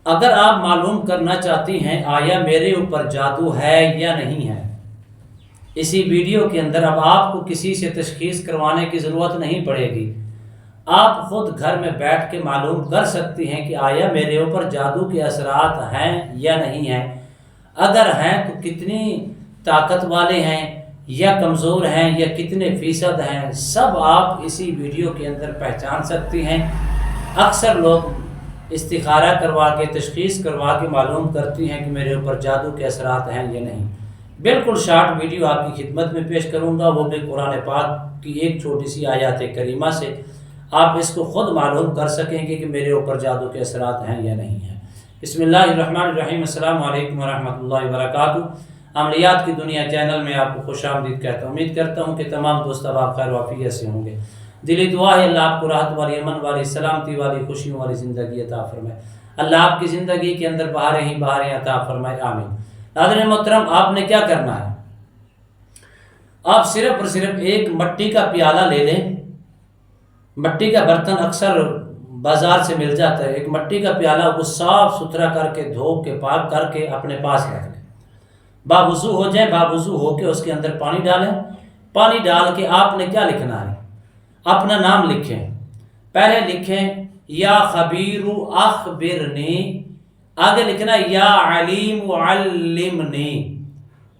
اگر آپ معلوم کرنا چاہتی ہیں آیا میرے اوپر جادو ہے یا نہیں ہے، اسی ویڈیو کے اندر اب آپ کو کسی سے تشخیص کروانے کی ضرورت نہیں پڑے گی، آپ خود گھر میں بیٹھ کے معلوم کر سکتی ہیں کہ آیا میرے اوپر جادو کے اثرات ہیں یا نہیں ہیں، اگر ہیں تو کتنی طاقت والے ہیں یا کمزور ہیں یا کتنے فیصد ہیں، سب آپ اسی ویڈیو کے اندر پہچان سکتی ہیں۔ اکثر لوگ استخارہ کروا کے تشخیص کروا کے معلوم کرتی ہیں کہ میرے اوپر جادو کے اثرات ہیں یا نہیں۔ بالکل شارٹ ویڈیو آپ کی خدمت میں پیش کروں گا، وہ بھی قرآن پاک کی ایک چھوٹی سی آیات کریمہ سے آپ اس کو خود معلوم کر سکیں گے کہ میرے اوپر جادو کے اثرات ہیں یا نہیں ہیں۔ بسم اللہ الرحمن الرحیم۔ السلام علیکم ورحمۃ اللہ وبرکاتہ۔ عملیات کی دنیا چینل میں آپ کو خوش آمدید کہتا ہوں۔ امید کرتا ہوں کہ تمام دوست اب آپ خیر و عافیت سے ہوں گے۔ دلی دعا ہے اللہ آپ کو راحت والی، امن والی، سلامتی والی، خوشیوں والی زندگی عطا فرمائے۔ اللہ آپ کی زندگی کے اندر بہاریں ہی بہاریں عطا فرمائے، آمین۔ ناظرین محترم، آپ نے کیا کرنا ہے، آپ صرف اور صرف ایک مٹی کا پیالہ لے لیں۔ مٹی کا برتن اکثر بازار سے مل جاتا ہے، ایک مٹی کا پیالہ وہ صاف ستھرا کر کے دھو کے پاک کر کے اپنے پاس رکھ لیں۔ باوضو ہو جائیں، باوضو ہو کے اس کے اندر پانی ڈالیں۔ پانی ڈال کے آپ نے کیا لکھنا ہے، اپنا نام لکھیں۔ پہلے لکھیں یا خبیر اخبرنی، آگے لکھنا ہے یا علیم علمنی۔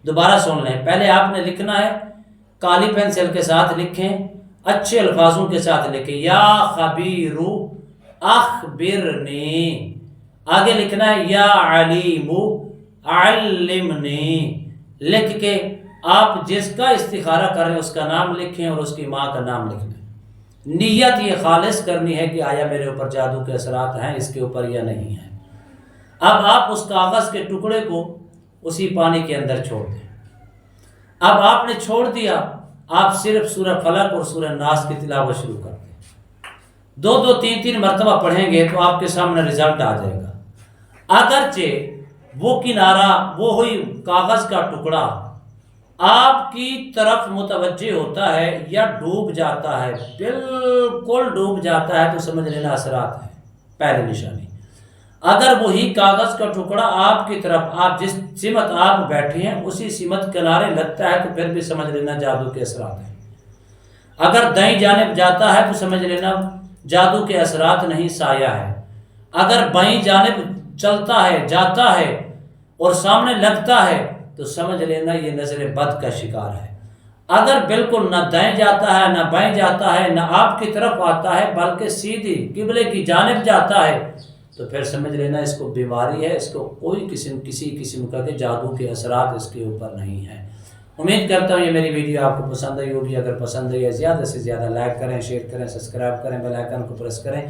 دوبارہ سن لیں، پہلے آپ نے لکھنا ہے کالی پینسل کے ساتھ لکھیں، اچھے الفاظوں کے ساتھ لکھیں یا خبیر اخبرنی، آگے لکھنا ہے یا علیم علمنی۔ لکھ کے آپ جس کا استخارہ کر رہے ہیں اس کا نام لکھیں اور اس کی ماں کا نام لکھ لیں۔ نیت یہ خالص کرنی ہے کہ آیا میرے اوپر جادو کے اثرات ہیں اس کے اوپر یا نہیں ہیں۔ اب آپ اس کاغذ کے ٹکڑے کو اسی پانی کے اندر چھوڑ دیں۔ اب آپ نے چھوڑ دیا، آپ صرف سورہ فلق اور سورہ ناس کی تلاوت شروع کر دیں۔ دو تین مرتبہ پڑھیں گے تو آپ کے سامنے رزلٹ آ جائے گا۔ اگرچہ وہ کنارہ، وہ ہوئی کاغذ کا ٹکڑا آپ کی طرف متوجہ ہوتا ہے یا ڈوب جاتا ہے، بالکل ڈوب جاتا ہے، تو سمجھ لینا اثرات ہے، پہلی نشانی۔ اگر وہی کاغذ کا ٹکڑا آپ کی طرف، آپ جس سمت آپ بیٹھے ہیں اسی سمت کنارے لگتا ہے، تو پھر بھی سمجھ لینا جادو کے اثرات ہیں۔ اگر دائیں جانب جاتا ہے تو سمجھ لینا جادو کے اثرات نہیں، سایہ ہے۔ اگر بائیں جانب چلتا ہے، جاتا ہے اور سامنے لگتا ہے تو سمجھ لینا یہ نظر بد کا شکار ہے۔ اگر بالکل نہ دائیں جاتا ہے نہ بائیں جاتا ہے نہ آپ کی طرف آتا ہے بلکہ سیدھی قبلے کی جانب جاتا ہے تو پھر سمجھ لینا اس کو بیماری ہے، اس کو کوئی کسی قسم کا جادو کے اثرات اس کے اوپر نہیں ہیں۔ امید کرتا ہوں یہ میری ویڈیو آپ کو پسند آئی ہوگی۔ اگر پسند آئی ہے زیادہ سے زیادہ لائک کریں، شیئر کریں، سبسکرائب کریں، بیل آئیکن کو پریس کریں۔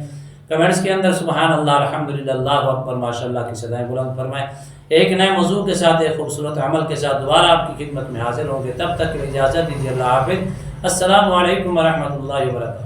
کمنٹس کے اندر سبحان اللہ، الحمدللہ، اللہ اکبر، ماشاءاللہ کی صدائیں بلند فرمائیں۔ ایک نئے موضوع کے ساتھ، ایک خوبصورت عمل کے ساتھ دوبارہ آپ کی خدمت میں حاضر ہوں گے۔ تب تک اجازت دیجیے، اللہ حافظ، السلام علیکم ورحمۃ اللہ وبرکاتہ۔